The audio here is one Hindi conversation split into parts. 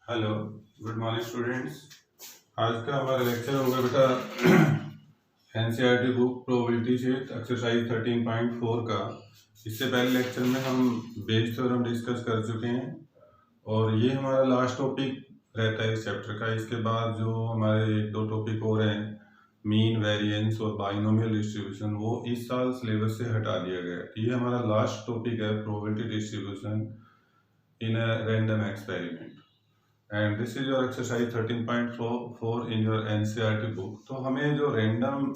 Hello, good morning students. आज का हमारा लेक्चर होगा बेटा एनसीईआरटी बुक प्रोबेबिलिटी से एक्सरसाइज 13.4 का। इससे पहले लेक्चर में हम बेस थ्योरम डिस्कस कर चुके हैं और ये हमारा लास्ट टॉपिक रहता है इस चैप्टर का। इसके बाद जो हमारे एक दो टॉपिक और हैं, मीन, वेरिएंस और बाइनोमियल डिस्ट्रीब्यूशन, वो इस साल सिलेबस से हटा दिया गया है। ये हमारा लास्ट टॉपिक है, probability distribution in a random experiment, and this is your exercise 13.4 in your NCERT book. तो हमें जो रैंडम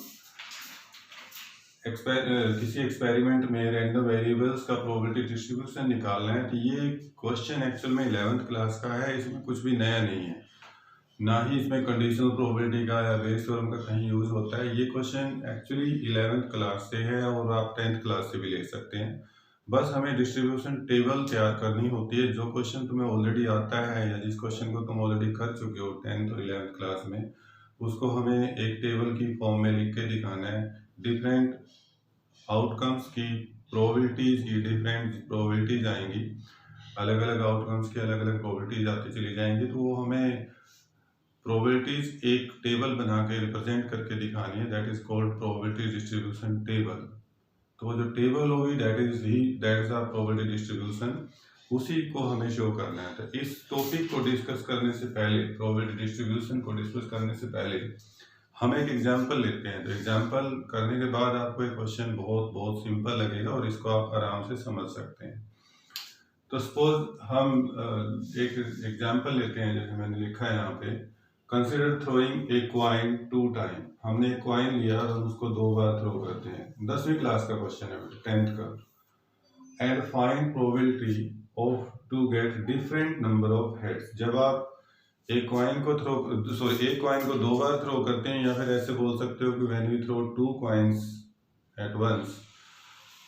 किसी एक्सपेरिमेंट में रैंडम वेरिएबल्स का प्रोबेबिलिटी डिस्ट्रीब्यूशन निकालना है। तो ये क्वेश्चन एक्चुअल में 11th क्लास का है, इसमें कुछ भी नया नहीं है, ना ही इसमें कंडीशनल प्रोबेबिलिटी का या बेस थ्योरम का कहीं यूज होता है। ये क्वेश्चन एक्चुअली 11th क्लास से है और आप 10th क्लास से भी ले सकते हैं। बस हमें डिस्ट्रीब्यूशन टेबल तैयार करनी होती है। जो क्वेश्चन तुम्हें ऑलरेडी आता है या जिस क्वेश्चन को तुम ऑलरेडी कर चुके हो 10th और 11th क्लास में, उसको हमें एक टेबल की फॉर्म में लिख के दिखाना है। डिफरेंट आउटकम्स की प्रोबेबिलिटीज, ये डिफरेंट प्रोबेबिलिटीज आएंगी, अलग अलग आउटकम्स की अलग अलग प्रोबेबिलिटीज आती चली जाएंगी। तो वो हमें प्रोबेबिलिटीज एक टेबल बना के रिप्रेजेंट करके दिखानी है, that is called probability distribution table. तो वो जो टेबल होगी that is our probability distribution, उसी को हमें शो करना है। तो इस टॉपिक को डिस्कस करने से पहले, प्रोबेबिलिटी डिस्ट्रीब्यूशन को डिस्कस करने से पहले हम एक एग्जांपल लेते हैं। तो एग्जांपल करने के बाद आपको एक क्वेश्चन बहुत बहुत सिंपल लगेगा और इसको आप आराम से समझ सकते हैं। तो सपोज हम एक एग्जांपल लेते हैं, जैसे मैंने लिखा है यहाँ पे, कंसिडर थ्रोइंग ए क्वाइन 2 टाइम। हमने एक क्वाइन लिया और हम उसको 2 बार थ्रो करते हैं। 10वीं क्लास का क्वेश्चन है, 10th का। And find probability of to get different number of heads. जब आप एक क्वाइन को एक क्वाइन को 2 बार थ्रो करते हैं, या फिर ऐसे बोल सकते हो कि when we throw 2 coins at once,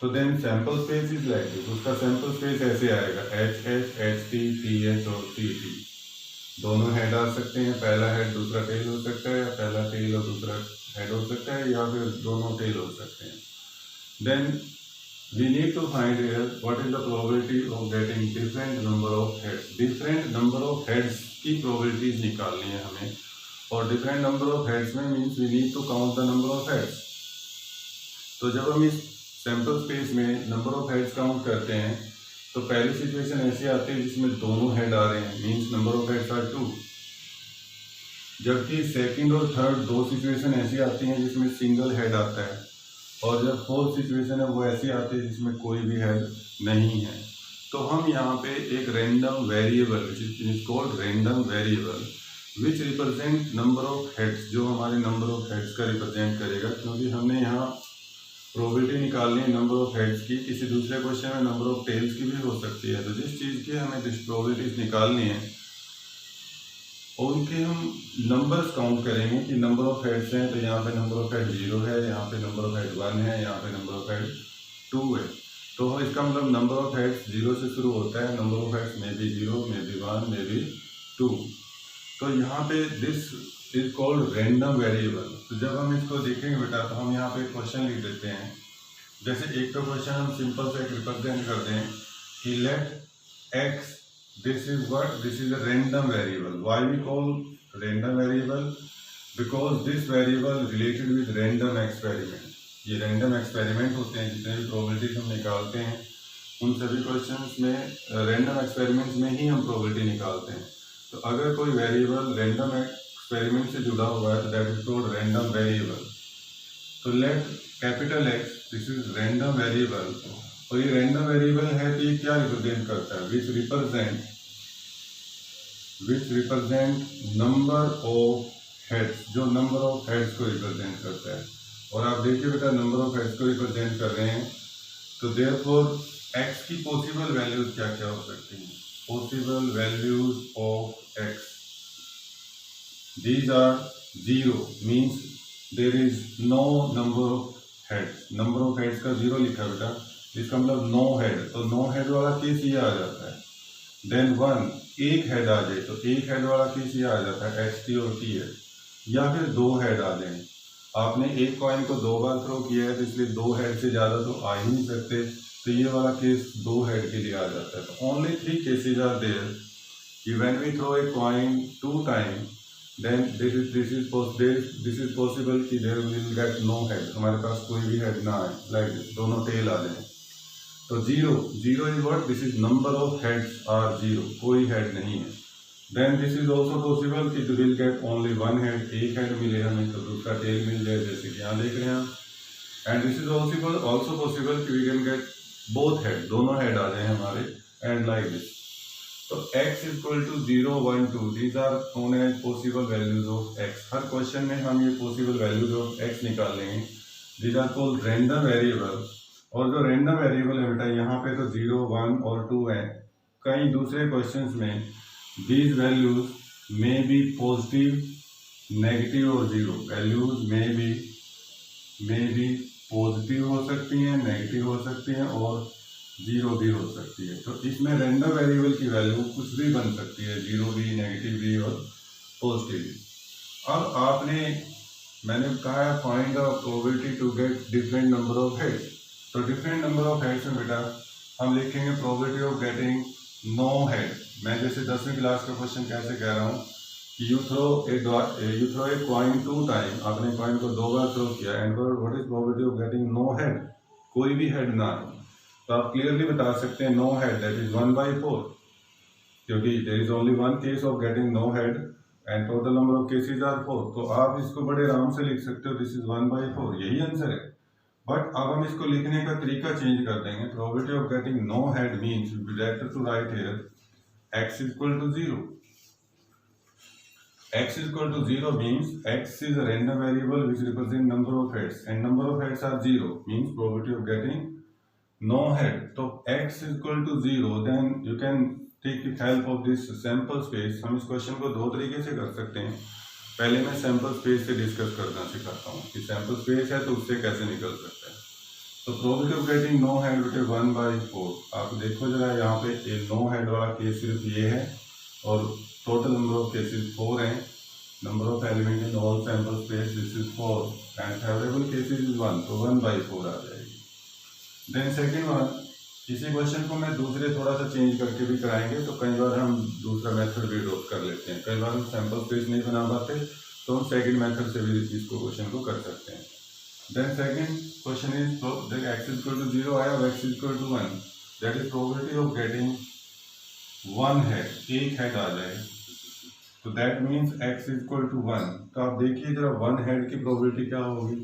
तो then sample space is like this. उसका सैंपल स्पेस ऐसे आएगा, H H, H T, T H और टी टी। दोनों हेड आ सकते हैं, पहला हेड दूसरा टेल हो सकता है, या पहला टेल और दूसरा हेड हो सकता है, या फिर दोनों टेल हो सकते हैं। Then we need to find here what is the probability of getting different number of heads. Different number of heads की प्रोबेबिलिटीज निकालनी है हमें, और डिफरेंट नंबर ऑफ हेड्स में means we need to count the number of heads. तो जब हम इस सैंपल स्पेस में नंबर ऑफ हेड्स काउंट करते हैं, तो पहली सिचुएशन ऐसी आती है जिसमें दोनों हेड आ रहे हैं, means number of heads are 2। जबकि सेकंड और थर्ड दो सिचुएशन ऐसी आती हैं जिसमें सिंगल हेड आता है, और जब फोर्थ सिचुएशन है वो ऐसी आती है जिसमें कोई भी हेड नहीं है। तो हम यहाँ पे एक random variable which is called random variable which represent number of heads, जो हमारे नंबर ऑफ हेड्स का रिप्रेजेंट करेगा। क्योंकि हमने यहाँ प्रोबेबिलिटी निकालनी है नंबर ऑफ हेड्स की, किसी दूसरे क्वेश्चन में नंबर ऑफ टेल्स की भी हो सकती है। तो जिस चीज़ की हमें प्रोबेबिलिटीज निकालनी है, उनके हम नंबर्स काउंट करेंगे कि नंबर ऑफ हेड्स हैं, तो यहाँ पे नंबर ऑफ हेड 0 है, यहाँ पे नंबर ऑफ हेड 1 है, यहाँ पे नंबर ऑफ हेड 2 है। तो इसका मतलब नंबर ऑफ हेड्स 0 से शुरू होता है, number of heads may be 0, may be 1, may be 2। तो यहाँ पे this is called random variable. तो जब हम इसको देखेंगे बेटा, तो हम यहाँ पे क्वेश्चन लिख देते हैं। जैसे एक तो क्वेश्चन हम सिंपल से रिप्रेजेंट कर दें कि let X, this is what, this is a random variable. Why we call random variable? Because this variable related with random experiment. ये random experiment होते हैं, जितने भी probabilities हम निकालते हैं उन सभी questions में random experiments में ही हम probability निकालते हैं। तो अगर कोई variable random experiment से जुड़ा हुआ है तो that is called random variable. तो let capital X, this is random variable, और ये रैंडम वेरिएबल है तो ये क्या रिप्रेजेंट करता है, which represent number of heads, जो नंबर ऑफ हेड्स को रिप्रेजेंट करता है। और आप देखिए बेटा, नंबर ऑफ हेड्स को रिप्रेजेंट कर रहे हैं, तो देयरफॉर एक्स की पॉसिबल वैल्यूज क्या क्या हो सकती हैं। Possible values of X, these are 0, means there is no number of heads. Number of heads का 0 लिखा बेटा, इसका मतलब नो हेड, तो नो हेड वाला केस ये आ जाता है। देन 1, एक हेड आ जाए तो एक हेड वाला केस ये आ जाता है, एच टी और टी एच। या फिर 2 हेड आ जाए, आपने एक कॉइन को 2 बार थ्रो किया है तो इसलिए 2 हेड से ज़्यादा तो आ ही नहीं सकते, तो ये वाला केस 2 हेड के लिए आ जाता है। तो ओनली 3 केसेज आर देयर कि when we throw a coin 2 time then this is possible कि there will get no head, हमारे पास कोई भी हेड ना आए, लाइक दिस, दोनों टेल आ जाए। तो zero is what, this is number of heads are zero, कोई हेड नहीं है। Then this is also possible कि we will get only one head, एक हेड मिले हमें तो दूसरा टेल मिल जाए, जैसे कि यहाँ देख रहे हैं आप। And this is also possible कि we can get both head, दोनों हेड आ जाए हमारे, एंड लाइक दिस। तो x equal to 0, 1, 2 these are known as possible values of x। हर क्वेश्चन में हम ये पॉसिबल वैल्यूज ऑफ x निकाल लेंगे। These are called random variable. और जो रैंडम वेरिएबल है बेटा, यहाँ पे तो 0, 1 और 2 है। कई दूसरे क्वेश्चंस में दीज वैल्यूज में बी पॉजिटिव, नेगेटिव और जीरो। वैल्यूज में बी पॉजिटिव हो सकती हैं, नेगेटिव हो सकती हैं और जीरो भी हो सकती है। तो इसमें रैंडम वेरिएबल की वैल्यू कुछ भी बन सकती है, जीरो भी, नेगेटिव भी और पॉजिटिव भी। अब मैंने कहा है find the probability to get different number of heads. तो डिफरेंट नंबर ऑफ हेड्स में बेटा हम लिखेंगे probability of getting no head. मैं जैसे 10वीं क्लास का क्वेश्चन कैसे कह रहा हूँ कि you throw a coin 2 time, आपने कॉइन को 2 बार थ्रो किया, and what is probability of getting no head, कोई भी हेड ना आए। तो आप क्लियरली बता सकते हैं नो हेड दैट इज 1/4, क्योंकि there is only one case of getting no head and total number of cases are 4। तो आप इसको बड़े आराम से लिख सकते हो, दिस इज 1/4, यही आंसर है। बट अब हम इसको लिखने का तरीका चेंज कर देंगे। Probability of getting no head means better to write here x equal to 0। x equal to 0 means x is a random variable which represents number of heads and number of heads are 0 means probability of getting no head। तो x equal to 0 then you can take help of this sample space. हम इस क्वेश्चन को दो तरीके से कर सकते हैं। पहले मैं सैंपल स्पेस से डिस्कस करना सिखाता हूँ कि सैंपल स्पेस है तो उससे कैसे निकल सकता है। तो probability of getting no head बेटे 1/4। आप देखो जरा यहाँ पे ये नो हेड वाला केस सिर्फ ये है और टोटल नंबर ऑफ केसेस 4 हैं। Number of element in all sample space this is 4 and favourable cases is 1, तो 1/4 आ जाएगी। देन सेकेंड वन, इसी क्वेश्चन को मैं दूसरे थोड़ा सा चेंज करके भी कराएंगे, तो कई बार हम दूसरा मेथड भी अडॉप्ट कर लेते हैं। कई बार हम सैंपल स्पेस नहीं बना पाते तो हम सेकंड मेथड से भी इसको क्वेश्चन को कर सकते हैं। Then second question is x equal to 0 आया, x equal to 1, that is probability of getting one head, एक हेड आ जाए, तो that means x equal to 1। तो आप देखिए जरा वन हेड की प्रोबेबिलिटी क्या होगी।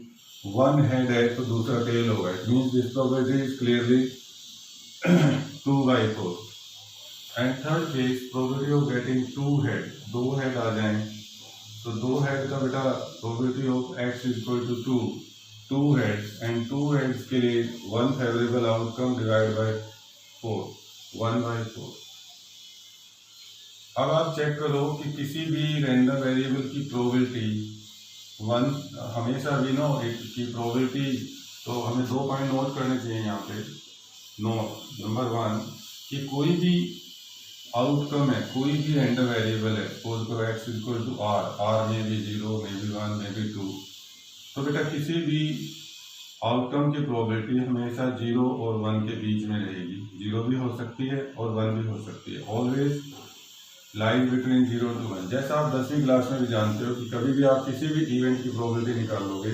वन हेड है तो दूसरा टेल होगा, it means this probability is clearly 2/4। And third case probability of getting two head, दो हेड आ जाएं, तो दो हेड का बेटा probability of x equal to 2 heads, and 2 heads के लिए one favourable outcome divide by 4, 1/4। अब आप चेक करो कि किसी भी रैंडम वेरिएबल की प्रोबेबिलिटी वन हमेशा भी नो की प्रोबेबिलिटी, तो हमें 2 पॉइंट नोट करने चाहिए यहाँ पे। नोट नंबर 1 कि कोई भी आउटकम है, कोई भी रैंडम वेरिएबल है, सपोज करो x इक्वल टू r में भी 0, में भी 1, में भी 2, तो बेटा किसी भी आउटकम की प्रोबेबिलिटी हमेशा 0 और 1 के बीच में रहेगी। 0 भी हो सकती है और 1 भी हो सकती है, ऑलवेज लाइज बिटवीन 0 to 1। जैसा आप 10वीं क्लास में भी जानते हो कि कभी भी आप किसी भी इवेंट की प्रोबेबिलिटी निकाल लोगे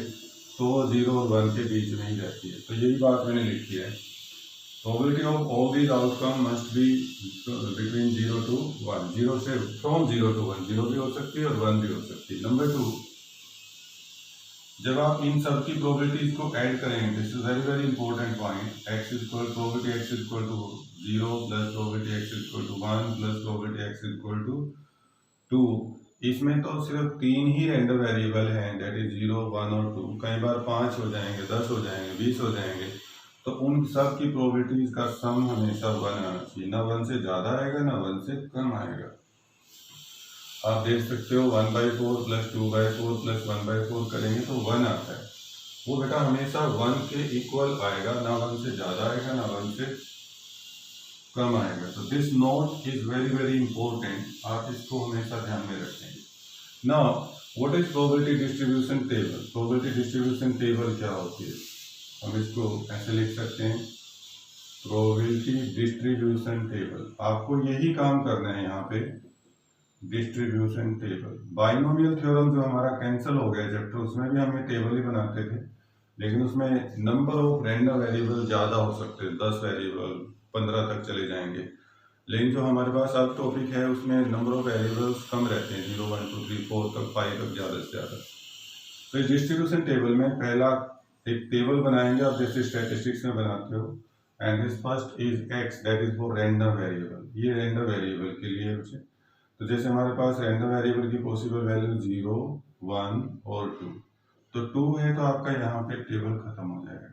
तो 0 और 1 के बीच में ही रहती है। तो यही बात मैंने लिखी है, probability of all these outcome must be between 0 to 1, 0 से फ्रॉम 0 to 1, 0 भी हो सकती है और 1 भी हो सकती है। नंबर 2, जब आप इन सब की प्रोबेबिलिटीज को ऐड करेंगे, this is very very important point, probability x equal to 0 plus probability x equal to 1 plus probability x equal to 2। इसमें तो सिर्फ 3 ही रैंडम वेरिएबल हैं, दैट इज 0, 1 और 2। कई बार 5 हो जाएंगे, 10 हो जाएंगे, 20 हो जाएंगे, तो उन सब की प्रोबेबिलिटीज का सम हमेशा 1 आना चाहिए। ना 1 से ज़्यादा आएगा ना 1 से कम आएगा। आप देख सकते हो 1/4 प्लस 2/4 प्लस 1/4 करेंगे तो 1 आता है। वो बेटा हमेशा 1 के इक्वल आएगा, ना 1 से ज़्यादा आएगा ना 1 से कम आएगा। तो this note is very very important, आप इसको हमेशा ध्यान में रखेंगे। Now what is probability distribution table. Probability distribution table क्या होती है, हम इसको ऐसे लिख सकते हैं, प्रोबेबिलिटी डिस्ट्रीब्यूशन टेबल। आपको यही काम करना है यहाँ पे डिस्ट्रीब्यूशन टेबल। बाइनोमियल थ्योरम जो हमारा कैंसिल हो गया चैप्टर, उसमें भी हम ये टेबल ही बनाते थे, लेकिन उसमें नंबर ऑफ रैंडम वेरिएबल ज़्यादा हो सकते हैं, 10 वेरिएबल 15 तक चले जाएंगे। लेकिन जो हमारे पास अब टॉपिक है उसमें नंबर ऑफ वेरिएबल्स कम रहते हैं, 0 1 2 3 4 तक, 5 तक ज़्यादा से ज़्यादा। तो इस डिस्ट्रीब्यूशन टेबल में पहला एक टेबल बनाएंगे आप जैसे स्टैटिस्टिक्स में बनाते हो, and this first is x, that is for random variable. ये रैंडम वेरिएबल के लिए है। तो जैसे हमारे पास रैंडम वेरिएबल की पॉसिबल वैल्यू 0 1 और 2, तो 2 है तो आपका यहाँ पे टेबल खत्म हो जाएगा।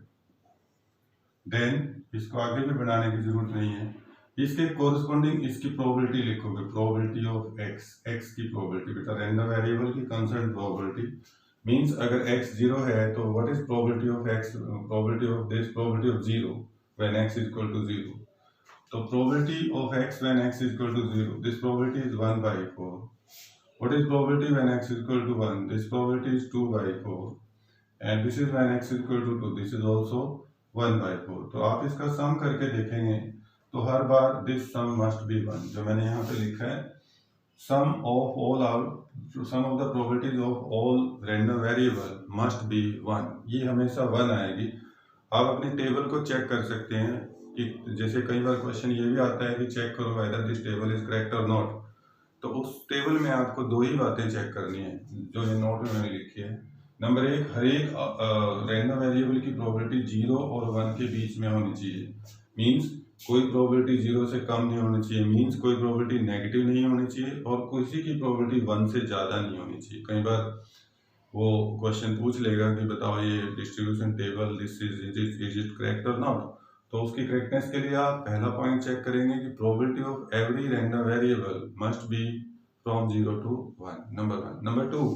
देन इसको आगे भी बढ़ाने की जरूरत नहीं है, इसके कोरस्पॉन्डिंग इसकी प्रोबेबिलिटी लिखोगे, प्रोबेबिलिटी ऑफ एक्स, एक्स की प्रोबेबिलिटी। बेटा रैंडम वेरिएबल की कंसर्न प्रोबेबिलिटी मींस अगर x 0 है तो what is probability of x, probability of this, probability of 0 when x is equal to 0। तो probability of x when x is equal to 0, this probability is 1/4। What is probability when x is equal to 1, this probability is 2/4, and this is when x is equal to 2, this is also 1/4। तो आप इसका सम करके देखेंगे तो हर बार दिस सम मस्ट बी 1। जो मैंने यहाँ पे लिखा है, sum of all out, sum of the probabilities of all random variable must be 1, ये हमेशा 1 आएगी। आप अपनी टेबल को चेक कर सकते हैं कि जैसे कई बार क्वेश्चन ये भी आता है कि चेक करो whether this table is correct or not, तो उस टेबल में आपको दो ही बातें चेक करनी है जो ये नोट में मैंने लिखी है। नंबर एक, हर एक रैंडम वेरिएबल की प्रोबेबिलिटी 0 और 1 के बीच में होनी चाहिए। मींस कोई प्रोबेबिलिटी 0 से कम नहीं होनी चाहिए, मींस कोई प्रोबेबिलिटी नेगेटिव नहीं होनी चाहिए, और किसी की प्रोबेबिलिटी 1 से ज़्यादा नहीं होनी चाहिए। कई बार वो क्वेश्चन पूछ लेगा कि बताओ ये distribution table this is it correct और नॉट, तो उसकी करेक्टनेस के लिए आप पहला पॉइंट चेक करेंगे कि probability of every random variable must be from 0 to 1, number 1। Number 2,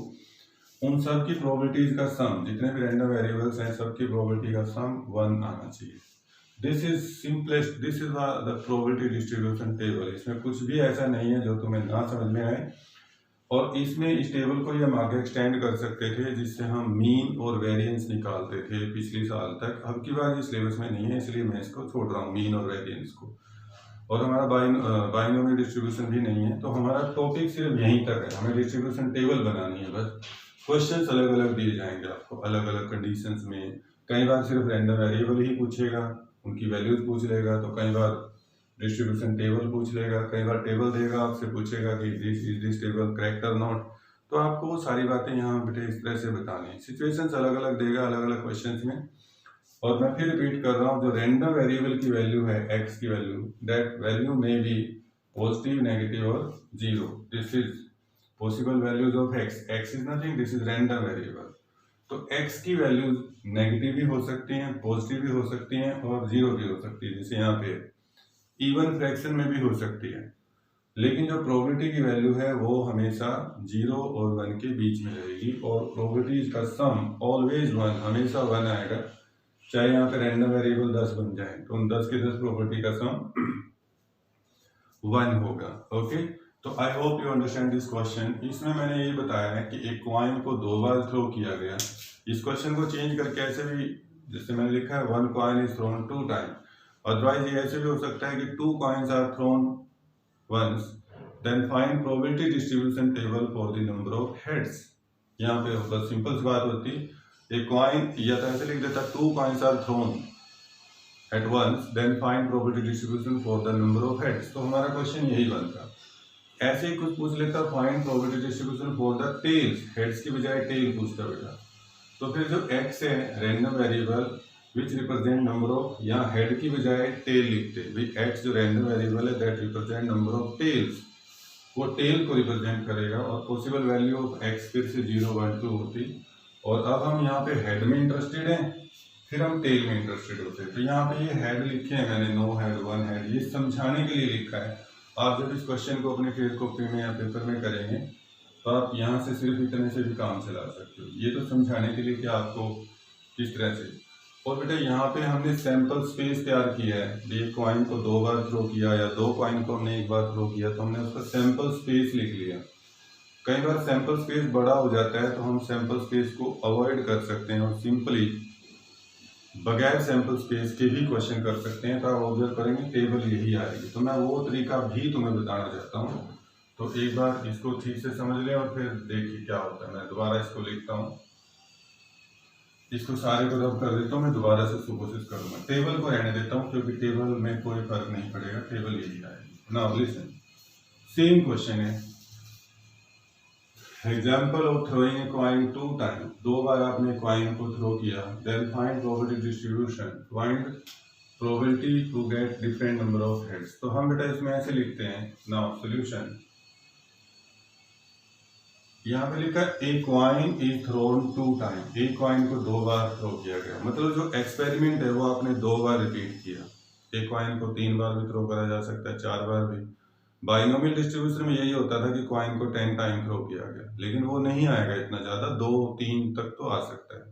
उन सब की प्रोबेबिलिटीज का सम, जितने भी रैंडम वेरिएबल्स हैं सबकी प्रोबेबिलिटी का सम 1 आना चाहिए। This is simplest, this is the probability distribution table. इसमें कुछ भी ऐसा नहीं है जो तुम्हें ना समझ में आए, और इसमें इस टेबल को हम आगे एक्सटेंड कर सकते थे जिससे हम मीन और वेरिएंस निकालते थे पिछले साल तक। अब की बार ये सिलेबस में नहीं है, इसलिए मैं इसको छोड़ रहा हूँ मीन और वेरिएंस को। और हमारा बाइनोमियल डिस्ट्रीब्यूशन भी नहीं है, तो हमारा टॉपिक सिर्फ यहीं तक है। हमें डिस्ट्रीब्यूशन टेबल बनानी है बस। क्वेश्चंस अलग अलग दिए जाएंगे आपको अलग अलग कंडीशंस में। कई बार सिर्फ रैंडम वेरिएबल ही पूछेगा, उनकी वैल्यूज पूछ लेगा, तो कई बार डिस्ट्रीब्यूशन टेबल पूछ लेगा, कई बार टेबल देगा आपसे पूछेगा कि दिस टेबल करेक्ट और नॉट। तो आपको वो सारी बातें यहाँ बेटे इस तरह से बतानी है। सिचुएशंस अलग अलग देगा अलग अलग क्वेश्चंस में। और मैं फिर रिपीट कर रहा हूँ, जो रैंडम वेरिएबल की वैल्यू है एक्स की वैल्यू, दैट वैल्यू में बी पॉजिटिव, नेगेटिव और 0। This is possible values of X, x is nothing, this is random variable. तो एक्स की वैल्यूज नेगेटिव भी हो सकती हैं, पॉजिटिव भी हो सकती हैं और 0 भी हो सकती है, जैसे यहाँ पे इवन फ्रैक्शन में भी हो सकती है। लेकिन जो प्रोबेबिलिटी की वैल्यू है वो हमेशा 0 और 1 के बीच में रहेगी, और प्रोबेबिलिटीज का सम ऑलवेज 1, हमेशा 1 आएगा। चाहे यहाँ पे रैंडम वेरिएबल 10 बन जाए तो उन 10 के 10 प्रोबेबिलिटी का सम 1 होगा। ओके, तो I hope you understand this question. इसमें मैंने ये बताया है कि एक कॉइन को 2 बार थ्रो किया गया। इस क्वेश्चन को चेंज करके ऐसे भी, जैसे मैंने लिखा है 1 coin is thrown 2 time, otherwise ये ऐसे भी हो सकता है कि 2 coins are thrown once, then find probability distribution table for the number of heads. यहाँ पे बस सिंपल सी बात होती, एक कॉइन या तो ऐसे लिख देता 2 coins are thrown at once, then find probability distribution for the number of heads. तो हमारा क्वेश्चन यही बनता। ऐसे ही कुछ पूछ लेता, find probability distribution for the tails, heads की बजाय टेल पूछता बेटा। तो फिर जो एक्स है random variable which represent number of, यहाँ हेड की बजाय टेल लिखते, एक्स जो रैंडम वेरिएबल है that represent number of tails, वो टेल को रिप्रेजेंट करेगा। और पॉसिबल वैल्यू ऑफ एक्स फिर से 0 1 2 होती। और अब हम यहाँ पे हेड में इंटरेस्टेड हैं, फिर हम टेल में इंटरेस्टेड होते हैं। तो यहाँ पे ये हेड लिखे हैं मैंने, नो हेड 1 हेड, ये समझाने के लिए लिखा है। आप जब इस क्वेश्चन को अपने फेस कॉपी में या पेपर में करेंगे तो आप यहाँ से सिर्फ इतने से भी काम चला सकते हो। ये तो समझाने के लिए कि आपको किस तरह से। और बेटा यहाँ पे हमने सैंपल स्पेस तैयार किया है। एक कॉइन को 2 बार थ्रो किया या 2 कॉइन को हमने 1 बार थ्रो किया, तो हमने उसका सैंपल स्पेस लिख लिया। कई बार सैंपल स्पेस बड़ा हो जाता है तो हम सैंपल स्पेस को अवॉइड कर सकते हैं और सिंपली बगैर सैंपल स्पेस के भी क्वेश्चन कर सकते हैं। तो आप ऑब्जर्व करेंगे टेबल यही आएगी। तो मैं वो तरीका भी तुम्हें बताना चाहता हूँ तो एक बार इसको ठीक से समझ लें और फिर देखिए क्या होता है। मैं दोबारा इसको लिखता हूँ, इसको सारे को रब कर देता हूँ, मैं दोबारा से इसको कोशिश करूंगा। टेबल को रहने देता हूँ क्योंकि टेबल में कोई फर्क नहीं पड़ेगा, टेबल यही आएगी। नाउ लिसन, सेम क्वेश्चन है। Example of throwing a coin 2 time, 2 बार आपने कॉइन को थ्रो किया। Then find probability distribution, find probability to get different number of heads. तो हम बेटा इसमें ऐसे लिखते हैं। नाउ सॉल्यूशन, यहाँ पे लिखा a coin is thrown 2 time, एक कॉइन को 2 बार थ्रो किया गया। मतलब जो एक्सपेरिमेंट है वो आपने 2 बार रिपीट किया। एक कॉइन को 3 बार भी थ्रो करा जा सकता है, 4 बार भी। बाइनोमियल डिस्ट्रीब्यूशन में यही होता था कि कॉइन को 10 टाइम थ्रो किया गया, लेकिन वो नहीं आएगा इतना ज्यादा, 2-3 तक तो आ सकता है।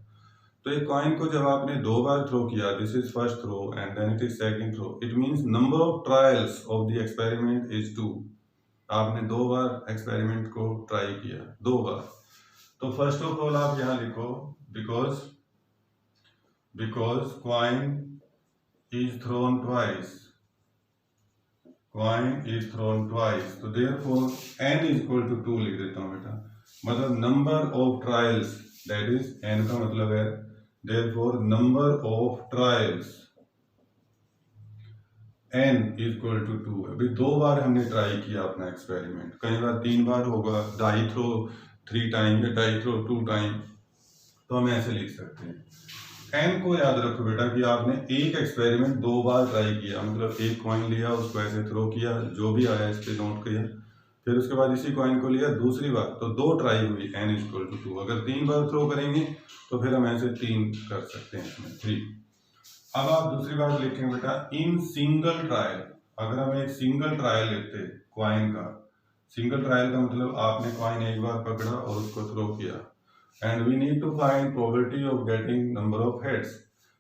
तो एक कॉइन को जब आपने 2 बार थ्रो किया, this is first throw and then it is second throw, it means number of trials of the experiment is 2। आपने 2 बार एक्सपेरिमेंट को ट्राई किया, 2 बार। तो फर्स्ट ऑफ ऑल आप यहां लिखो because coin is thrown twice, coin is thrown twice, तो therefore n is equal to 2 लिख देता हूं बेटा। मतलब number of trials, that is n का मतलब है therefore number of trials n equal to 2 है। अभी 2 बार हमने ट्राई किया अपना एक्सपेरिमेंट, कई बार 3 बार होगा, डाई थ्रो 3 टाइम या डाई थ्रो 2 टाइम, तो हम ऐसे लिख सकते हैं। n को याद रखो बेटा कि आपने एक एक्सपेरिमेंट 2 बार ट्राई किया, मतलब एक कॉइन लिया, उसको ऐसे थ्रो किया, जो भी आया इस पे नोट किया, फिर उसके बाद इसी कॉइन को लिया दूसरी बार, तो 2 ट्राई हुई, n इक्वल टू 2। अगर 3 बार थ्रो करेंगे तो फिर हम ऐसे 3 कर सकते हैं, इसमें 3। अब आप दूसरी बात लिखें बेटा, इन सिंगल ट्रायल। अगर हम एक सिंगल ट्रायल लेते हैं कॉइन का, सिंगल ट्रायल का मतलब आपने कॉइन एक बार पकड़ा और उसको थ्रो किया, and we need to find probability of getting number of heads.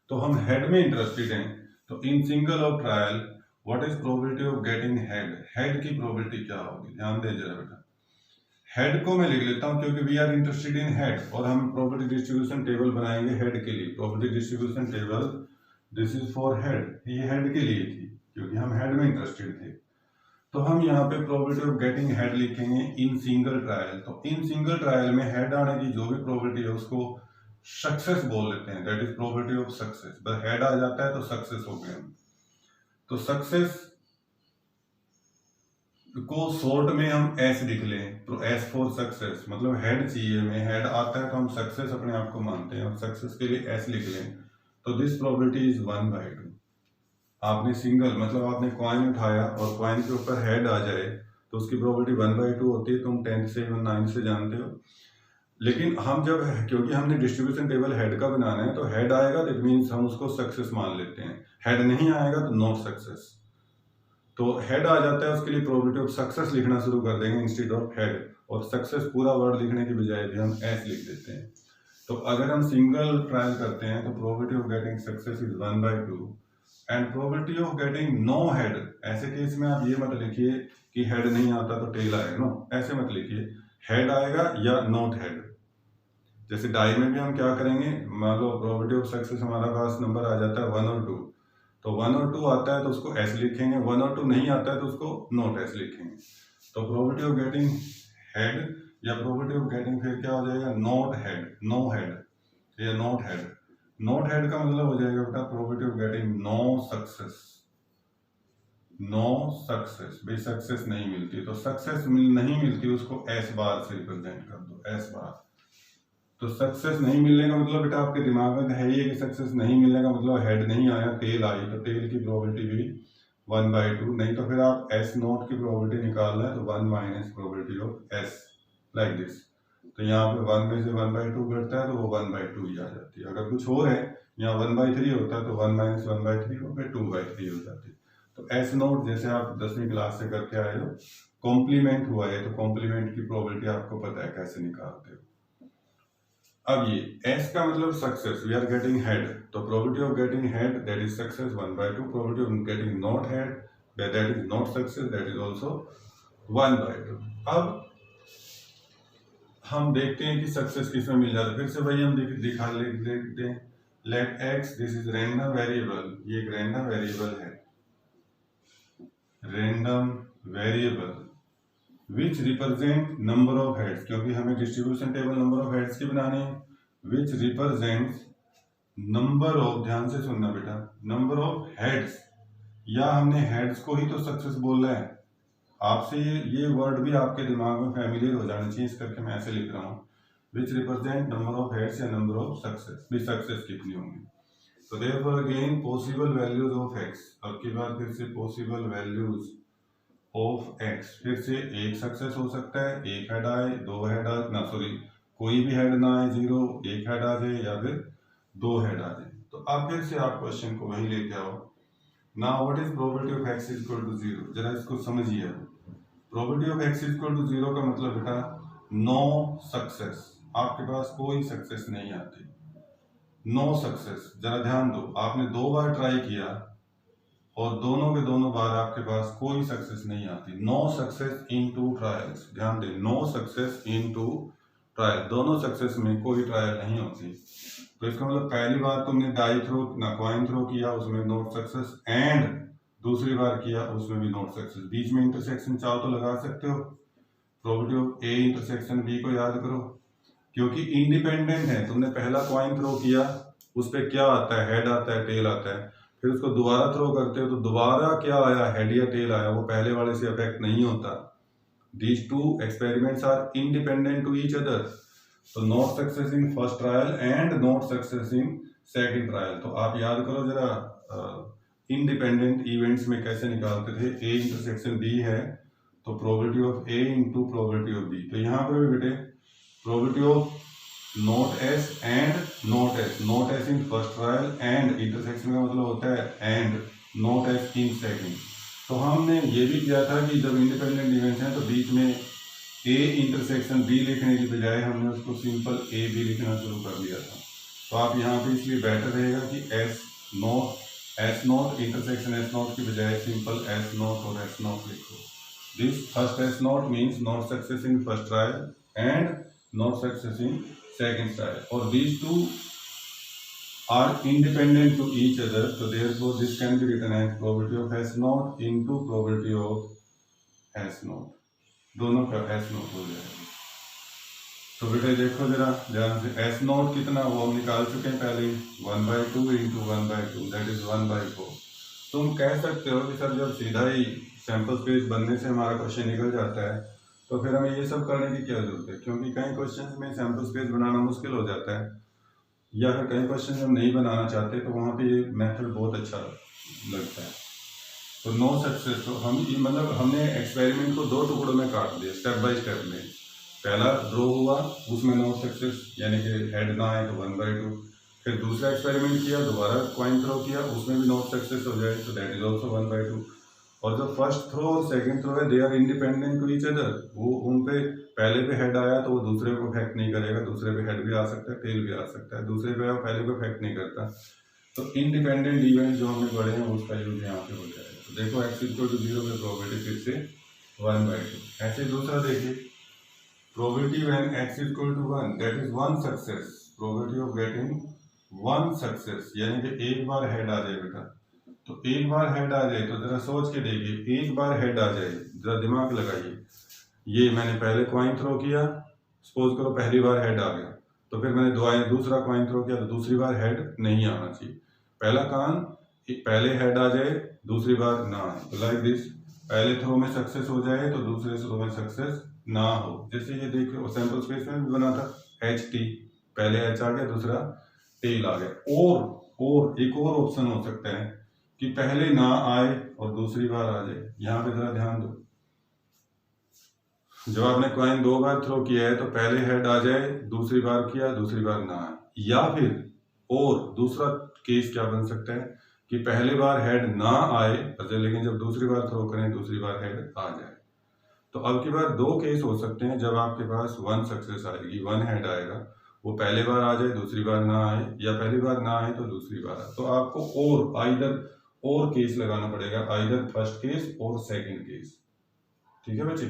तो हम हेड में इंटरेस्टेड हैं, तो in single of trial what is probability of getting head, head की प्रोबेबिलिटी क्या होगी, ध्यान दे जरा बेटा। हेड को मैं लिख लेता हूं क्योंकि we are interested in head, और हम प्रोबेबिलिटी डिस्ट्रीब्यूशन टेबल बनाएंगे हेड के लिए। Probability distribution table, this is for head, ये हेड के लिए थी क्योंकि हम हेड में इंटरेस्टेड थे। तो हम यहाँ पे प्रोबेबिलिटी ऑफ गेटिंग हेड लिखेंगे इन सिंगल ट्रायल। तो इन सिंगल ट्रायल में हेड आने की जो भी प्रोबेबिलिटी है उसको सक्सेस बोल लेते हैं, that is probability of success. बस हेड आ जाता है तो सक्सेस हो गए। तो सक्सेस को शॉर्ट में हम एस लिख लें, तो एस फॉर सक्सेस, मतलब हेड चाहिए हमें, हेड आता है तो हम सक्सेस अपने आप को मानते हैं और सक्सेस के लिए एस लिख लें। तो दिस प्रोबेबिलिटी इज 1/2। आपने सिंगल मतलब आपने कॉइन उठाया और कॉइन के ऊपर हेड आ जाए तो उसकी प्रोबेबिलिटी 1/2 होती है, तुम 10 से 9 से जानते हो। लेकिन हम जब, क्योंकि हमने डिस्ट्रीब्यूशन टेबल हेड का बनाना है, तो हेड आएगा तो इट मीन्स हम उसको सक्सेस मान लेते हैं, हेड नहीं आएगा तो नॉट सक्सेस। तो हेड आ जाता है उसके लिए प्रोबेबिलिटी ऑफ सक्सेस लिखना शुरू कर देंगे इंस्टेड ऑफ हेड, और सक्सेस पूरा वर्ड लिखने की बजाय भी हम एस लिख देते हैं। तो अगर हम सिंगल ट्रायल करते हैं तो probability of getting success is 1/2 and probability of getting no head. ऐसे केस में आप ये मत लिखिए कि हेड नहीं आता तो टेल आएगा, नो, ऐसे मत लिखिए, हेड आएगा या नॉट हेड। जैसे डाई में भी हम क्या करेंगे, मान लो प्रोबेबिलिटी ऑफ सक्सेस हमारा पास नंबर आ जाता है 1 और 2, तो 1 और 2 आता है तो उसको एस लिखेंगे, 1 और 2 नहीं आता है तो उसको नॉट एस लिखेंगे। तो प्रोबेबिलिटी ऑफ गेटिंग हेड या प्रोबेबिलिटी ऑफ गेटिंग फिर क्या हो जाएगा, नॉट हेड, नो हेड या नॉट हेड। नॉट हेड का मतलब हो जाएगा बेटा probability of getting no success, no success, भाई सक्सेस नहीं मिलती, तो सक्सेस नहीं मिलती उसको एस बार से रिप्रेजेंट कर दो, एस बार। तो सक्सेस नहीं मिलने का मतलब बेटा आपके दिमाग में है ही कि सक्सेस नहीं मिलने का मतलब हेड नहीं आया, टेल आई, तो टेल की प्रोबेबिलिटी भी 1/2, नहीं तो फिर आप एस नोट की प्रोबेबिलिटी निकालना है तो 1 minus probability of S, like this. तो यहाँ पे 1 में से 1/2 घटता है तो वो 1/2 ही आ जाती है। अगर कुछ और है, यहाँ 1/3 होता है तो 1 माइनस 1/3 हो फिर 2/3 हो जाती है। तो एस नोट जैसे आप 10वीं क्लास से करके आए हो, कॉम्प्लीमेंट हुआ है तो कॉम्प्लीमेंट की प्रोबेबिलिटी आपको पता है कैसे निकालते हो। अब ये S का मतलब success, we are getting head, तो probability of getting head that is success 1/2, probability of getting not head that is not success, that is also 1/2। अब हम देखते हैं कि सक्सेस किसमें मिल जाता है। फिर से भाई हम दिखा लेते हैं, let x, this is random variable, ये एक रैंडम वेरिएबल है, random variable which represent number of heads, क्योंकि हमें distribution table number of heads की बनानी है। विच रिप्रेजेंट्स नंबर ऑफ, ध्यान से सुनना बेटा, नंबर ऑफ हेड्स, या हमने हेड्स को ही तो सक्सेस बोल रहे हैं। आपसे ये वर्ड भी आपके दिमाग में फैमिलियर हो जाना चाहिए, इस करके मैं ऐसे लिख रहा हूँ। विच रिप्रेजेंट नंबर ऑफ हेड्स या नंबर ऑफ सक्सेस, भी सक्सेस कितनी होंगी। तो therefore again possible values of x, अब की बार फिर से पॉसिबल वैल्यूज ऑफ एक्स, फिर से एक सक्सेस हो सकता है, एक हेड आए, दो हेड आए ना, सॉरी कोई भी हेड ना आए, जीरो, एक हेड आ जाए या फिर दो हेड आ जाए। तो अब फिर से आप क्वेश्चन को वही लेके आओ। Now what is probability of X equal to zero, जरा इसको समझिए। Probability of X equal to zero का मतलब बेटा नो सक्सेस, आपके पास कोई सक्सेस नहीं आती, नो सक्सेस। जरा ध्यान दो, आपने दो बार ट्राई किया और दोनों के दोनों बार आपके पास कोई सक्सेस नहीं आती। No success in two trials, ध्यान दे, no success in two trial, दोनों सक्सेस में कोई ट्रायल नहीं होती। तो इसका मतलब पहली बार तुमने डाई थ्रो ना कॉइन थ्रो किया, उसमें नॉट सक्सेस, एंड दूसरी बार किया उसमें भी नॉट सक्सेस। बीच में इंटरसेक्शन चाहो तो लगा सकते हो। Probability of A intersection B को याद करो, क्योंकि इंडिपेंडेंट है। तुमने पहला कॉइन थ्रो किया, उस पर क्या आता है, हेड आता है, टेल आता है, फिर उसको दोबारा थ्रो करते हो तो दोबारा क्या आया, हेड या टेल आया, वो पहले वाले से अफेक्ट नहीं होता। These two experiments are independent to each other. तो not success in first trial and not success in second trial. तो आप याद करो जरा, इंडिपेंडेंट इवेंट्स में कैसे निकालते थे। ए इंटरसेक्शन बी है तो probability of A into probability of B. तो यहाँ पर भी बेटे probability of not S and not S, not S in first trial and intersection का मतलब होता है and not S in second. तो हमने ये भी किया था कि जब इंडिपेंडेंट इवेंट्स हैं तो बीच में ए इंटरसेक्शन बी लिखने की बजाय हमने उसको सिंपल ए बी लिखना शुरू कर दिया था। तो आप यहाँ पे इसलिए बेटर रहेगा कि S not intersection S not की बजाय सिंपल एस नॉट और एस नॉट लिखो। This first S not means not success in first trial and not success in second trial, और these two are independent to each other, so therefore this can be written as probability of S naught into probability of S naught, दोनों का S naught हो जाएगा। तो बेटे देखो जरा ध्यान से, S naught कितना वो हम निकाल चुके हैं पहले, 1/2 into 1/2 that is 1/4। तुम कह सकते हो कि सर जब सीधा ही सैंपल स्पेस बनने से हमारा क्वेश्चन निकल जाता है तो फिर हमें ये सब करने की क्या जरूरत है, क्योंकि कई क्वेश्चंस में सैंपल स्पेस बनाना मुश्किल हो जाता है, या फिर कई क्वेश्चन हम नहीं बनाना चाहते तो वहाँ पे ये मेथड बहुत अच्छा लगता है। तो नो सक्सेस, तो हम मतलब हमने एक्सपेरिमेंट को दो टुकड़ों में काट दिया स्टेप बाय स्टेप में। पहला ड्रॉ हुआ उसमें नो सक्सेस यानी कि हेड ना आए तो 1/2, फिर दूसरा एक्सपेरिमेंट किया, दोबारा कॉइन थ्रो किया, उसमें भी नॉट सक्सेस हो जाए तो दैट इज ऑल्सो 1/2। और जो फर्स्ट थ्रो और सेकंड थ्रो है they are independent to each other, वो उन पे पहले पे हेड आया तो वो दूसरे को इफेक्ट नहीं करेगा, दूसरे पे हेड भी आ सकता है, टेल भी आ सकता है, दूसरे पे पहले को इफेक्ट नहीं करता। तो इंडिपेंडेंट इवेंट जो हमने पढ़े हैं उसका यूज यहाँ पे हो जाएगा। तो देखो एक्स इक्वल टू 0 में प्रोबेबिलिटी फिर से 1/2। ऐसे दूसरा देखिए, probability when X equal to 1 that is 1 success, probability of getting 1 success यानी कि एक बार हेड आ जाए बेटा। तो एक बार हेड आ जाए तो जरा सोच के देखिए, एक बार हेड आ जाए, जरा दिमाग लगाइए। ये मैंने पहले कॉइन थ्रो किया, सपोज करो पहली बार हेड आ गया, तो फिर मैंने दूसरा कॉइन थ्रो किया तो दूसरी बार हेड नहीं आना चाहिए। पहला कान पहले हेड आ जाए दूसरी बार ना आए, तो लाइक दिस, पहले थ्रो में सक्सेस हो जाए तो दूसरे थ्रो में सक्सेस ना हो। जैसे ये देखो सैंपल स्पेस में भी बना था, एच टी, पहले एच आ गया दूसरा टेल आ गया। और एक और ऑप्शन हो सकता है कि पहले ना आए और दूसरी बार आ जाए। यहाँ पे जरा ध्यान दो, जब आपने कॉइन दो बार थ्रो किया है तो पहले हेड आ जाए, दूसरी बार किया दूसरी बार ना आए, या फिर और दूसरा केस क्या बन सकता है कि पहले बार हेड ना आए लेकिन जब दूसरी बार थ्रो करें दूसरी बार हेड आ जाए। तो अब की बार दो केस हो सकते हैं जब आपके पास 1 सक्सेस आएगी, 1 हेड आएगा, वो पहले बार आ जाए दूसरी बार ना आए, या पहली बार ना आए तो दूसरी बार आए। तो आपको और केस लगाना पड़ेगा, आइदर फर्स्ट केस और सेकंड केस। ठीक है बच्चे,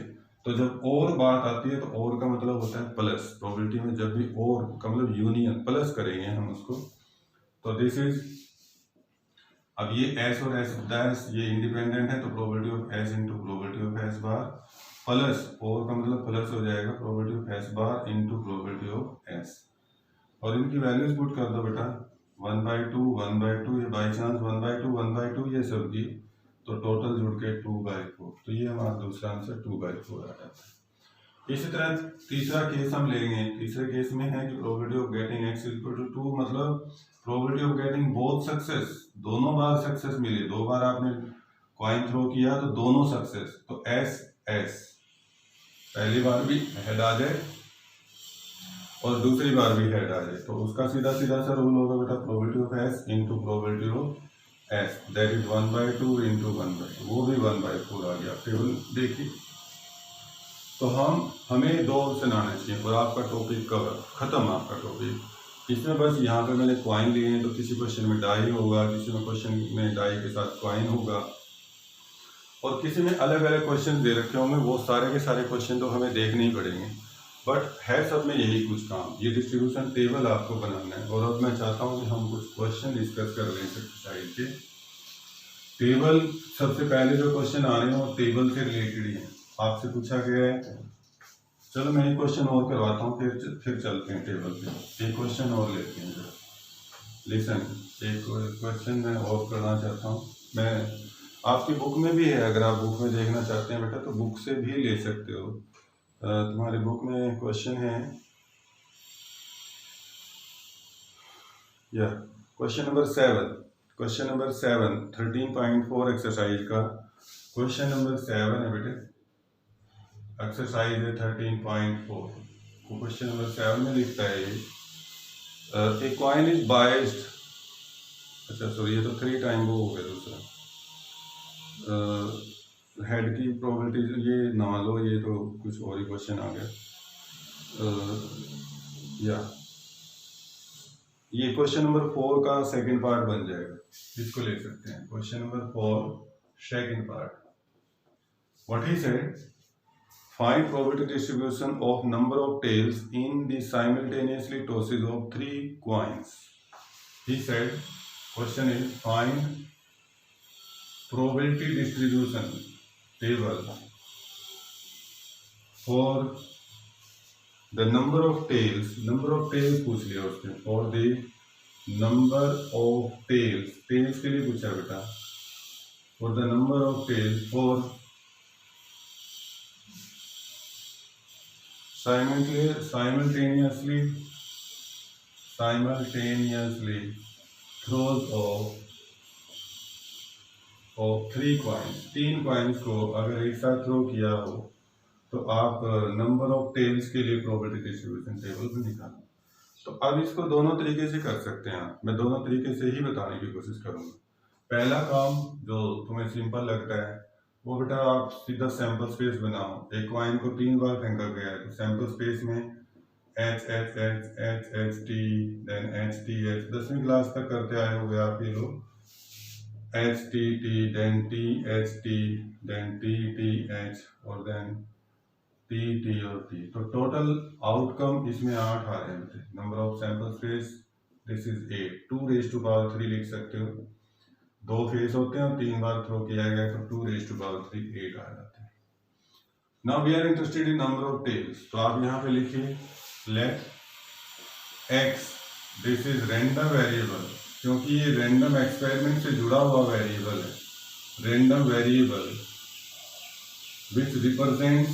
तो जब और बात आती है तो और का मतलब होता है प्लस। प्रोबेबिलिटी में जब भी और का मतलब यूनियन, प्लस करेंगे हम उसको। तो दिस इज, अब ये एस और एस डैश ये इंडिपेंडेंट है तो probability of S into probability of S bar plus 4 का मतलब प्लस हो जाएगा probability of S bar into probability of S, और इनकी वैल्यूज पुट कर दो बेटा 1/2 ये बाई चांस 1/2 ये सब की, तो टोटल जुड़ के 2/4, तो ये हमारा दूसरा आंसर 2/4 आ जाता है। इसी तरह तीसरा केस हम लेंगे। तीसरे केस में है कि probability of getting x equal to 2, मतलब probability of getting both success, दोनों बार सक्सेस मिली, 2 बार आपने कॉइन थ्रो किया तो दोनों सक्सेस, तो एस एस पहली बार भी हेड आ जाए और दूसरी बार भी हेड आ जाए, तो उसका सीधा सीधा सा रूल होगा बेटा probability of S into probability of S, that is 1/2 into 1/2, वो भी 1/4 आ गया। टेबल देखिए, तो हमें 2 ऑप्शन आने चाहिए और आपका टॉपिक कवर खत्म। आपका टॉपिक इसमें बस यहाँ पे मैंने कॉइन लिए हैं, तो किसी क्वेश्चन में डाई होगा, किसी में क्वेश्चन में डाई के साथ कॉइन होगा, और किसी में अलग अलग क्वेश्चन दे रखे होंगे। वो सारे के सारे क्वेश्चन तो हमें देखने ही पड़ेंगे, बट है सब में यही कुछ काम। ये डिस्ट्रीब्यूशन टेबल आपको बनाना है, और अब मैं चाहता हूँ कि हम कुछ क्वेश्चन डिस्कस कर लें एक्सरसाइज के। टेबल सबसे पहले जो क्वेश्चन आ रहे हैं वो टेबल से रिलेटेड ही है, आपसे पूछा गया है। चलो मैं एक क्वेश्चन और करवाता हूँ, फिर चलते हैं टेबल पे। एक क्वेश्चन और लेते हैं जरा, लिसन। एक क्वेश्चन मैं और करना चाहता हूँ, मैं आपकी बुक में भी है, अगर आप बुक में देखना चाहते हैं बेटा तो बुक से भी ले सकते हो। तुम्हारी बुक में क्वेश्चन है या क्वेश्चन नंबर 7 13.4 एक्सरसाइज का क्वेश्चन नंबर 7 है बेटे। एक्सरसाइज है 13.4, क्वेश्चन नंबर 7 में लिखता है ये ए कॉइन इज बाइस्ड, अच्छा सॉरी ये तो 3 टाइम वो हो गया दूसरा, हेड की प्रोबेबिलिटी ये ना लो, ये तो कुछ और ही क्वेश्चन आ गया। या ये क्वेश्चन नंबर 4 का सेकंड पार्ट बन जाएगा, इसको ले सकते हैं। Question number 4 second part, what he said, find probability distribution of number of tails in the simultaneously tosses of 3 coins. He said, question is find probability distribution table for the number of tails पूछ लिया उसने, और the number of tails के लिए पूछा बेटा, for the number of tails for simultaneously throws of 3 coins, 3 coins को अगर एक साथ थ्रो किया हो तो आप नंबर ऑफ टेल्स के लिए प्रोबेबिलिटी डिस्ट्रीब्यूशन टेबल भी निकालें। तो अब इसको दोनों तरीके से कर सकते हैं आप, मैं दोनों तरीके से ही बताने की कोशिश करूंगा। पहला काम जो तुम्हें सिंपल लगता है वो बेटा आप सीधा सैंपल स्पेस बनाओ। एक कॉइन को 3 बार फेंका गया है, तो सैंपल स्पेस में H H H H H T then H T H, 10वीं क्लास तक करते आए हो गए आप ये लोग, H T T then T H T then T T H और देन टी टी और टी। तो टोटल आउटकम इसमें 8 आ रहे थे। Number of sample space this is 8, 2⁻³ लिख सकते हो, 2 फेस होते हैं और 3 बार थ्रो किया गया तो 2⁻³ 8 आ जाते हैं। Now we are interested in number of tails, तो आप यहाँ पे लिखिए let x, this is random variable, क्योंकि ये रैंडम एक्सपेरिमेंट से जुड़ा हुआ वेरिएबल है, random variable which represent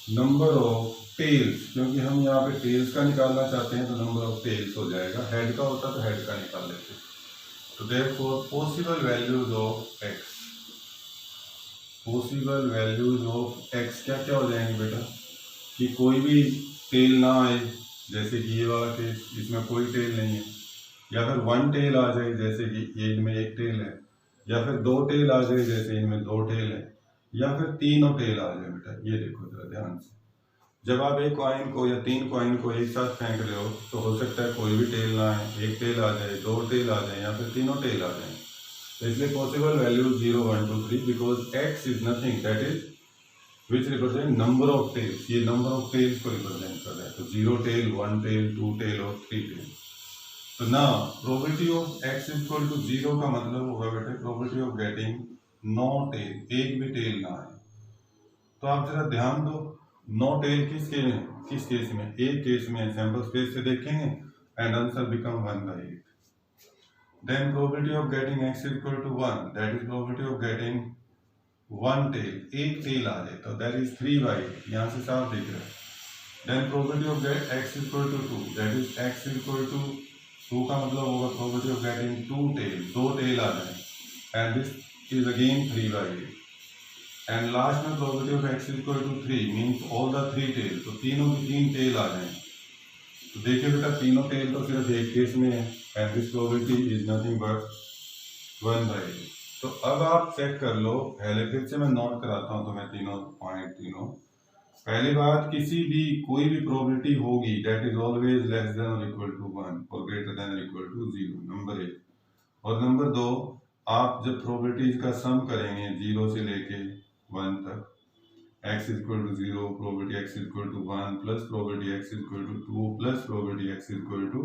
number of tails, क्योंकि हम यहाँ पे टेल्स का निकालना चाहते हैं तो नंबर ऑफ टेल्स हो जाएगा, हेड का होता तो हेड का निकाल लेते। तो therefore possible values of x, possible values of x क्या क्या हो जाएंगे बेटा, कि कोई भी टेल ना आए, जैसे कि ये वाला केस इसमें कोई टेल नहीं है, या फिर 1 टेल आ जाए जैसे कि इनमें 1 टेल है, या फिर 2 टेल आ जाए जैसे इनमें 2 टेल है, या फिर 3 टेल आ जाए बेटा। ये देखो जरा ध्यान से, जब आप एक कॉइन को या 3 कॉइन को एक साथ फेंक रहे हो तो हो सकता है कोई भी टेल ना आए, 1 टेल आ जाए, 2 टेल आ जाए, या फिर 3 टेल आ जाए। तो इसलिए possible value 0 1 2 3, because x is nothing that is which represent number of tails, ये नंबर ऑफ टेल्स को रिप्रेजेंट कर रहा है। तो 0 टेल, 1 टेल, 2 टेल और 3 टेल। तो ना probability of X equal to 0 का मतलब होगा बेटे probability of getting no tail, एक भी टेल ना आए। तो आप जरा ध्यान दो, नो टेल किस केस में, एक केस में सैंपल स्पेस से देखेंगे and answer become 1/8। Then probability of getting x equal to 1, that is probability of getting one tail, एक टेल आ जाए तो दैट इज 3/8, यहाँ से साफ दिख रहा है। Then probability of get x equal to 2, that is x equal to 2 का मतलब होगा probability of getting two tail, दो टेल आ जाए and this is again 3/8। And last में probability of x equal to 3 means all the 3 tail, तो तीनों की तीन टेल आ जाए। तो देखिए बेटा तीनों टेल तो सिर्फ एक केस में है and this probability is nothing but 1/8। तो अब आप चेक कर लो, पहले फिर से मैं नोट कराता हूँ तुम्हें तीनों पॉइंट तीनों। पहली बात, किसी भी कोई भी प्रोबेबिलिटी होगी that is always less than और इक्वल टू 1 और ग्रेटर देन और इक्वल टू 0, नंबर 1। और नंबर 2, आप जब प्रोबेबिलिटीज का सम करेंगे 0 से लेके 1 तक, x equal to 0, probability x equal to 1 plus probability x equal to 2 plus probability x equal to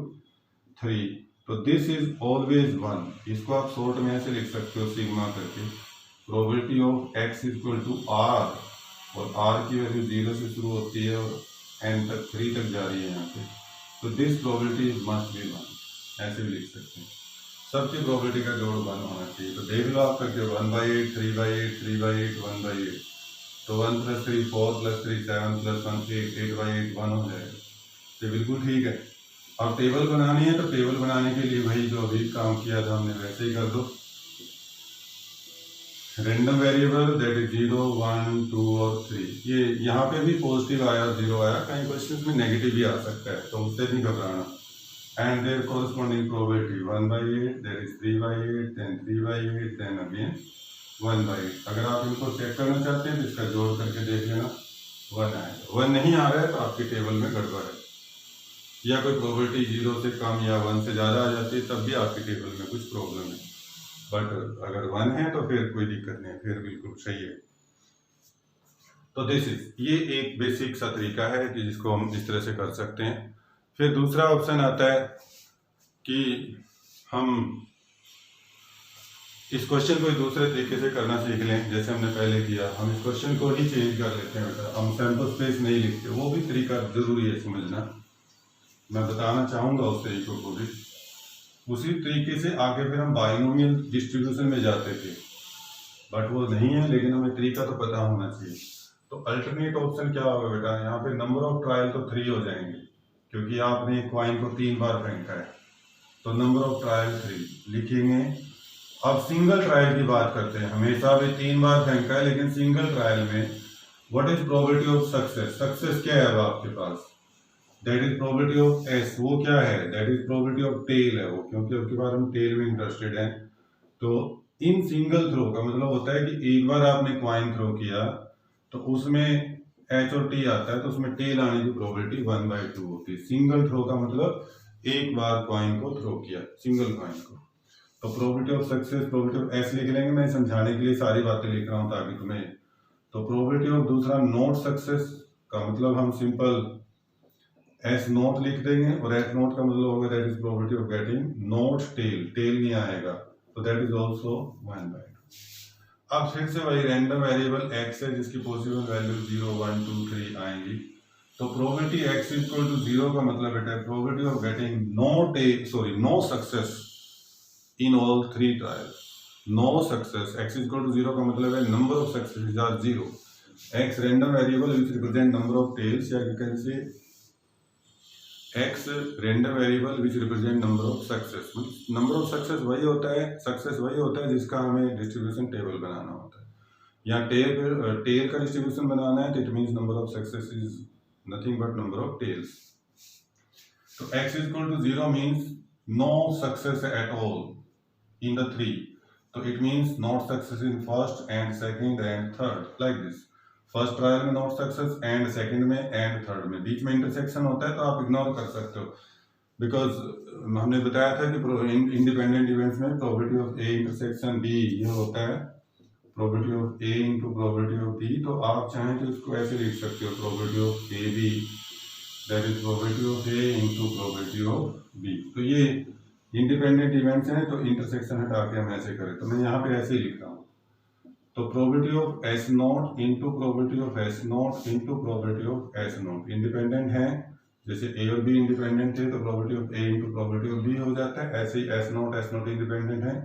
3, तो दिस इज ऑलवेज 1। इसको आप शॉर्ट में ऐसे लिख सकते हो सिग्मा करके, probability of x equal to r, और r की वैल्यू 0 से शुरू होती है और n तक 3 तक जा रही है यहाँ पे, तो दिस प्रोबेबिलिटी मस्ट बी 1, ऐसे भी लिख सकते हैं। सबकी प्रोबेबिलिटी का जोड़ 1 होना चाहिए। तो देख लो आप करके 1/8, 3/8, 3/8, 1/8, तो 1 + 3 4 + 3 7 + 1 8, 8/8 1 हो जाएगा। तो बिल्कुल ठीक है। अब टेबल बनानी है तो टेबल बनाने के लिए वही जो अभी काम किया था हमने वैसे ही कर दो। रैंडम वेरिएबल दैट इज 0 1 2 और 3, ये यहाँ पे भी पॉजिटिव आया 0 आया, कहीं क्वेश्चन में नेगेटिव भी आ सकता है, तो उससे नहीं घबराना। And there corresponding probability 1/8, that is 3/8, then 3/8, then again 1/8। अगर आप इनको चेक करना चाहते हैं तो इसका जोड़ करके देख लेना, 1 आएगा। 1 नहीं आ रहा है तो आपके टेबल में गड़बड़ है, या कोई प्रोबेबिलिटी 0 से कम या 1 से ज़्यादा आ जाती है तब भी आपके टेबल में कुछ प्रॉब्लम है। बट अगर 1 है तो फिर कोई दिक्कत नहीं है, फिर बिल्कुल सही है। तो दिस इज, ये एक बेसिक सा तरीका है कि जिसको हम इस तरह से कर सकते हैं। फिर दूसरा ऑप्शन आता है कि हम इस क्वेश्चन को दूसरे तरीके से करना सीख लें, जैसे हमने पहले किया। हम इस क्वेश्चन को ही चेंज कर लेते हैं बेटा, हम सैंपल स्पेस नहीं लिखते, वो भी तरीका जरूरी है समझना, मैं बताना चाहूँगा उस तरीकों को भी। उसी तरीके से आगे फिर हम बाइनोमियल डिस्ट्रीब्यूशन में जाते थे, बट वो नहीं है, लेकिन हमें तरीका तो पता होना चाहिए। तो अल्टरनेट ऑप्शन क्या होगा बेटा, यहाँ पे नंबर ऑफ ट्रायल तो 3 हो जाएंगे, क्योंकि आपने कॉइन को 3 बार फेंका है, तो नंबर ऑफ ट्रायल 3 लिखेंगे। अब सिंगल ट्रायल की बात करते हैं, हमेशा भी 3 बार फेंका है, लेकिन सिंगल ट्रायल में what is probability of success, success क्या है अब आपके पास, that is probability of S, वो क्या है, that is probability of tail है वो, क्योंकि आपके बार हम टेल में इंटरेस्टेड हैं। तो इन सिंगल थ्रो का मतलब होता है कि एक बार आपने कॉइन थ्रो किया तो उसमें एच और टी आता है, तो उसमें टेल आने की प्रोबेबिलिटी 1/2 होती है। सिंगल थ्रो का मतलब एक बार कॉइन को थ्रो किया, सिंगल कॉइन को। तो probability of success, probability of S लिख लेंगे, मैं समझाने के लिए सारी बातें लिख रहा हूँ ताकि तुम्हें। तो प्रोबेबिलिटी ऑफ दूसरा नॉट सक्सेस का मतलब हम सिंपल एस नॉट लिख देंगे, और एस नॉट का मतलब होगा that is probability of getting not tail, tail नहीं आएगा, तो दैट इज ऑल्सो 1/2। अब फिर से वही रैंडम वेरिएबल x है जिसकी पॉसिबल वैल्यू 0 1 2 3 आएंगी। तो प्रोबेबिलिटी x इक्वल टू 0 का मतलब बेटा probability of getting no success in all 3 trials. No success, x equal to 0 का मतलब है number of success are 0। x random variable which represent number of tails, या you can say x random variable which represent number of success. Number of success वही होता है जिसका हमें डिस्ट्रीब्यूशन टेबल बनाना होता है। या टेल का डिस्ट्रीब्यूशन बनाना है तो it means number of success is nothing but number of tails. तो x equal to 0 means no success at all in the 3, तो it means not success in first and second and third, like this. First trial में नॉट सक्सेस, एंड सेकंड में, एंड थर्ड में। बीच में इंटरसेक्शन होता है तो आप इग्नोर कर सकते हो, बिकॉज हमने बताया था कि इंडिपेंडेंट इवेंट्स में probability of A intersection B ये होता है probability of A into probability of B. तो आप चाहें तो इसको ऐसे लिख सकते हो, probability of A B that is probability of A into probability of B. तो ये इंडिपेंडेंट इवेंट्स हैं तो इंटरसेक्शन हटा के हम ऐसे करें, तो मैं यहाँ पे ऐसे ही लिख रहा हूँ। तो probability of S not into probability of S not into probability of S not, independent है, जैसे ए और बी इंडिपेंडेंट थे तो probability of A into probability of B हो जाता है, ऐसे ही एस नॉट इंडिपेंडेंट है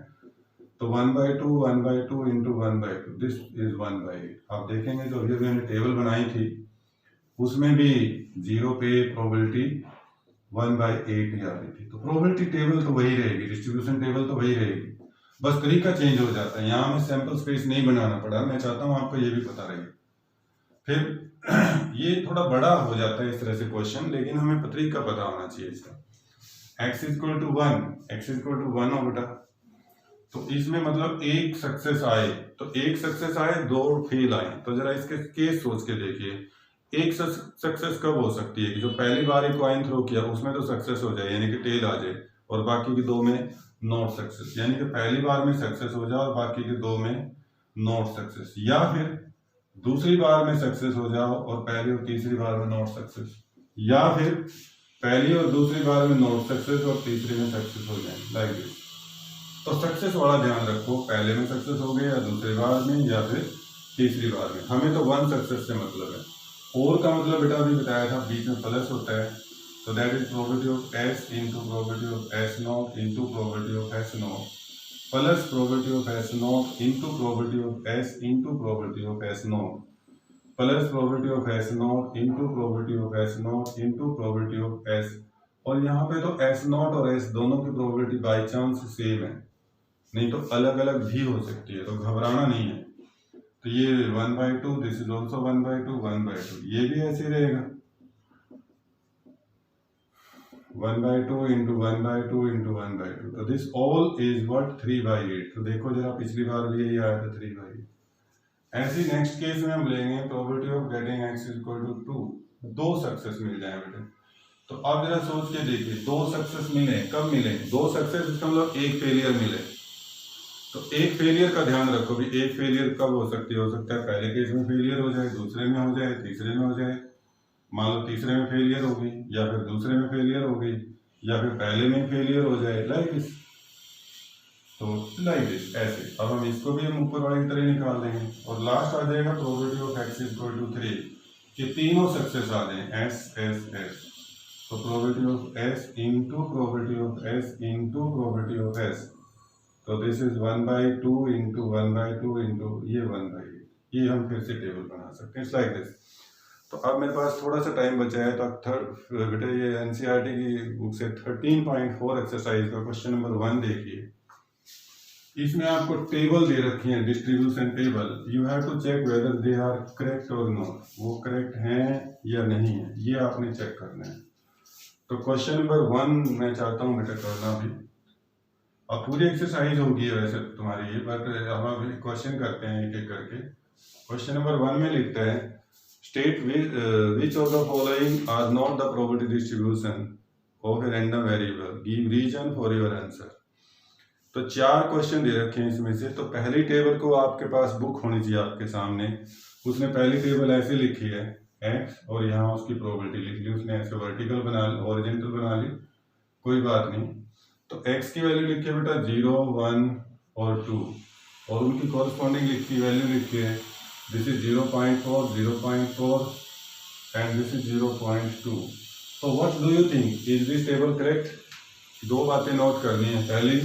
तो 1/2 इंटू 1/2, दिस इज 1/8। आप देखेंगे जो अभी हमने टेबल बनाई थी उसमें भी 0 पे प्रोबेबिलिटी 1/8 ही आ रही थी, तो प्रोबेबिलिटी टेबल तो वही रहेगी, डिस्ट्रीब्यूशन टेबल तो वही रहेगी, बस तरीका चेंज हो जाता है। यहाँ हमें सैंपल स्पेस नहीं बनाना पड़ा, मैं चाहता हूँ आपको ये भी पता रहे। फिर ये थोड़ा बड़ा हो जाता है इस तरह से क्वेश्चन, लेकिन हमें तरीका पता होना चाहिए इसका। x इक्वल टू 1 हो बेटा, तो इसमें मतलब एक सक्सेस आए, तो एक सक्सेस आए 2 फेल आए, तो जरा इसके केस सोच के देखिए, एक सक्सेस कब हो सकती है कि जो पहली बार एक कॉइन थ्रो किया उसमें तो सक्सेस हो जाए यानी कि टेल आ जाए, और बाकी के 2 में नॉट सक्सेस, यानी कि पहली बार में सक्सेस हो जाए और बाकी के 2 में नॉट सक्सेस, या फिर दूसरी बार में सक्सेस हो जाओ और पहली और तीसरी बार में नॉट सक्सेस, या फिर पहली और दूसरी बार में नॉट सक्सेस और तीसरी में सक्सेस हो जाए, लाइक दिस। तो सक्सेस वाला ध्यान रखो, पहले में सक्सेस हो गए या दूसरी बार में या फिर तीसरी बार में, हमें तो 1 सक्सेस से मतलब है। और का मतलब बेटा अभी बताया था बीच में प्लस होता है, तो that is probability of S into probability of S not into probability of S not plus probability of S not into probability of S into probability of S not plus probability of S not into probability of S not into probability of S, और यहाँ पे तो एस नॉट और एस दोनों की प्रोबेबिलिटी बाई चांस सेम है, नहीं तो अलग अलग भी हो सकती है, तो घबराना नहीं है। तो ये 1/2, दिस इज ऑल्सो 1/2, ये भी ऐसे रहेगा 1/2 इंटू 1/2 इंटू 1/2, तो दिस ऑल इज व्हाट 3/8। तो देखो जरा पिछली बार भी यही आया था 3/8। ऐसे नेक्स्ट केस में हम लेंगे probability of getting x equal to 2, 2 success मिल जाए बेटे। तो अब जरा सोच के देखिए 2 सक्सेस मिले, कब मिले? 2 सक्सेस इसका मतलब एक फेलियर मिले, तो एक फेलियर का ध्यान रखो भी, एक फेलियर कब हो सकती है? हो सकता है पहले केस में फेलियर हो जाए, दूसरे में हो जाए, तीसरे में हो जाए, मान लो तीसरे में फेलियर हो गई या फिर दूसरे में फेलियर हो गई या फिर पहले में फेलियर हो जाए, लाइक दिस। तो लाइक दिस ऐसे। अब हम इसको भी हम ऊपर वाले की तरह निकाल देंगे और लास्ट आ जाएगा probability of x equal to 3 कि तीनों सक्सेस आ जाए s s s। तो probability of s into probability of s into probability of s, तो दिस इज 1/2 इंटू 1/2 इंटू ये 1/8। ये हम फिर से टेबल बना सकते हैं लाइक दिस। तो अब मेरे पास थोड़ा सा टाइम बचा है, तो बेटे ये एनसीईआरटी की बुक से 13.4 एक्सरसाइज का क्वेश्चन नंबर 1 देखिए। इसमें आपको टेबल दे रखी है, distribution table, you have to check whether they are correct और नॉट, वो करेक्ट हैं या नहीं है, ये आपने चेक करना है। तो क्वेश्चन नंबर 1 मैं चाहता हूँ बेटा करना भी, अब पूरी एक्सरसाइज होगी वैसे तुम्हारी ये, बट हम अभी क्वेश्चन करते हैं एक एक करके। क्वेश्चन नंबर 1 में लिखता है state which of the following are not the probability distribution of a random variable, give reason for your answer. तो 4 क्वेश्चन दे रखे हैं इसमें से, तो पहली टेबल को आपके पास बुक होनी चाहिए आपके सामने, उसने पहली टेबल ऐसे लिखी है x और यहाँ उसकी प्रोबेबिलिटी लिख ली उसने, ऐसे वर्टिकल बना ली, हॉरिजॉन्टल बना ली, कोई बात नहीं। तो x की वैल्यू लिखी है बेटा 0, 1 और 2, और उनकी कॉरस्पॉन्डिंग लिखी वैल्यू लिखी है, this is 0.4, 0.4 and this is 0.2। तो what do you think, is this table correct? 2 बातें नोट करनी है। पहली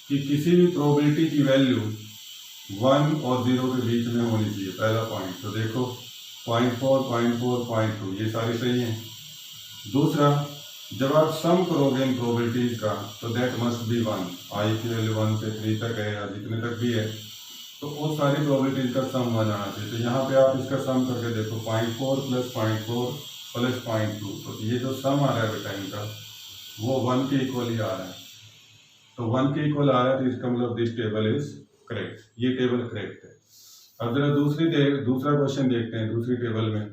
कि किसी भी प्रोबेबिलिटी की वैल्यू 1 और 0 के बीच में होनी चाहिए, पहला पॉइंट। तो देखो 0.4, 0.4, 0.2 ये सारी सही हैं। दूसरा, जब आप सम करोगे इन प्रोबेबिलिटीज का तो दैट मस्ट बी 1, आई की वैल्यू 1 से 3 तक है या जितने तक भी है, तो वो सारी प्रोबेबिलिटीज का सम 1 आना चाहिए। तो यहाँ पे आप इसका सम करके देखो 0.4 प्लस 0.4 प्लस 0.2, तो ये जो सम आ रहा है बेटा इनका वो 1 के इक्वल ही आ रहा है। तो 1 के इक्वल आ रहा है तो इसका मतलब दिस टेबल इज करेक्ट, ये टेबल करेक्ट है। अब जरा दूसरा क्वेश्चन देखते हैं। दूसरी टेबल में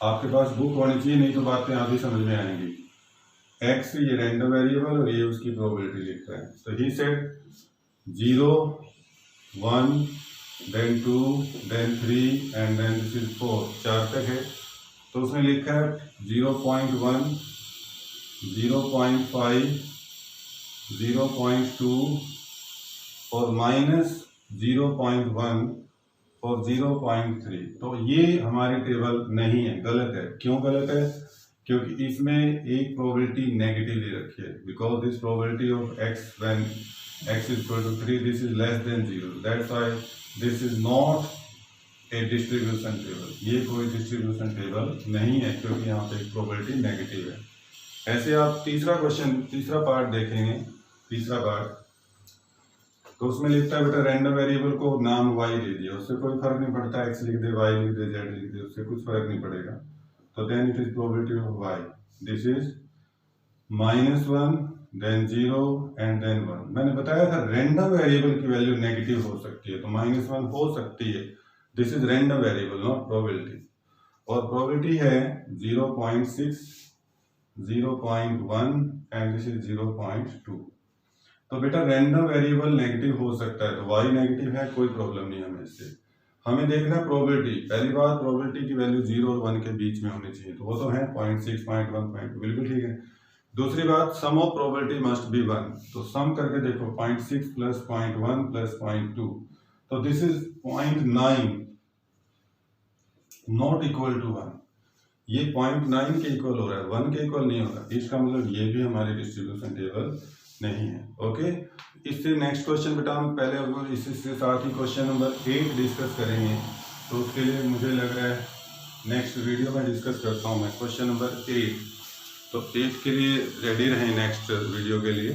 आपके पास बुक होनी चाहिए, नहीं तो बातें आधी समझ में आएंगी। x ये रैंडम वेरिएबल और ये उसकी प्रोबेबिलिटी लिख रहा है। तो he said 0, 1, then 2, then 3 and then this is 4, 4 तक है। तो उसने लिखा है 0.1, 0.5 0.2 और -0.1 और 0.3। तो ये हमारी टेबल नहीं है, गलत है। क्यों गलत है? क्योंकि इसमें एक प्रोबेबिलिटी नेगेटिव ले रखी है, because this probability of x when x is equal to 3 this is less than 0, that's why this is not a distribution table. ये कोई डिस्ट्रीब्यूशन टेबल नहीं है, क्योंकि यहाँ पे एक प्रोबेबिलिटी नेगेटिव है। ऐसे आप तीसरा पार्ट देखेंगे, तीसरा पार्ट, तो उसमें लिखता है बेटा रैंडम वेरिएबल को नाम y दे दिया, उससे कोई फर्क नहीं पड़ता, x लिख दे, y लिख दे, z लिख दे, उससे कुछ फर्क नहीं पड़ेगा। तो then it is probability of y, this is -1 then 0 and then 1। मैंने बताया था रैंडम वेरिएबल की वैल्यू नेगेटिव हो सकती है, तो -1 हो सकती है। This is random variable, not probability. और प्रोबेबिलिटी है 0.6, 0.1 एंड दिस इज 0.2। तो बेटा रैंडम वेरिएबल नेगेटिव हो सकता है, तो y नेगेटिव है, कोई प्रॉब्लम नहीं हमें इससे। हमें देखना है प्रोबेबिलिटी। पहली बात, प्रोबेबिलिटी की वैल्यू 0 और 1 के बीच में होनी चाहिए, तो वो तो है 0.6, 0.1, 0.2, बिल्कुल ठीक है। दूसरी बात, सम ऑफ प्रोबेबिलिटी मस्ट बी 1, तो सम करके देखो 0.6 प्लस 0.1 प्लस 0.2, तो this is 0.9 not equal to 1। ये 0.9 के इक्वल हो रहा है, 1 के इक्वल नहीं हो रहा। इसका मतलब ये भी हमारी डिस्ट्रीब्यूशन टेबल नहीं है। ओके, इससे नेक्स्ट क्वेश्चन बेटा हम पहले इससे साथ ही क्वेश्चन नंबर 8 डिस्कस करेंगे, तो उसके लिए मुझे लग रहा है नेक्स्ट वीडियो में डिस्कस करता हूँ मैं क्वेश्चन नंबर 8। तो 8 के लिए रेडी रहें नेक्स्ट वीडियो के लिए।